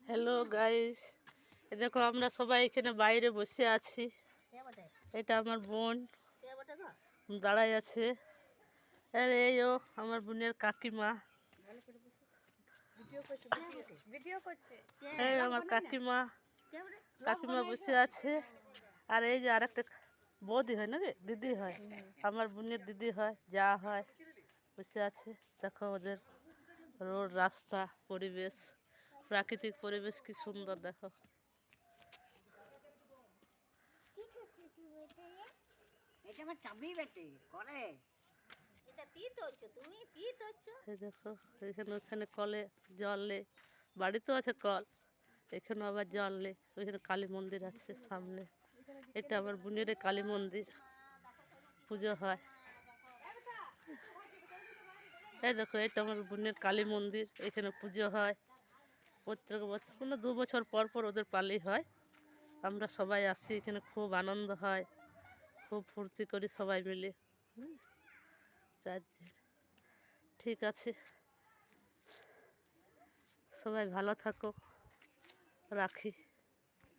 Hello guys, দেখো আমরা সবাই এখানে বাইরে বসে আছি। এটা আমার বোন দাঁড়াই আছে, আর এইও আমার বোনের কাকিমা, এই আমার কাকিমা কাকিমা বসে আছে। আর এই যে আরেকটা বৌদি হয় না রে, দিদি হয়, আমার বোনের দিদি হয়, যা হয়, বসে আছে। দেখো ওদের রোড, রাস্তা, পরিবেশ, প্রাকৃতিক পরিবেশ কি সুন্দর দেখো। এই দেখো এখানে ওখানে কলে জল নেই, বাড়িতেও আছে কল, এখানে আবার জল নেই। ওইখানে কালী মন্দির আছে সামনে, এটা আমার বোনের কালী মন্দির, পুজো হয়। এই দেখো এটা আমার বোনের কালী মন্দির, এখানে পুজো হয় প্রত্যেক বছর, 2 বছর পর পর ওদের পালি হয়। আমরা সবাই আসি এখানে, খুব আনন্দ হয়, খুব ফুর্তি করি সবাই মিলে। 4 দিন। ঠিক আছে, সবাই ভালো থাকো, রাখি।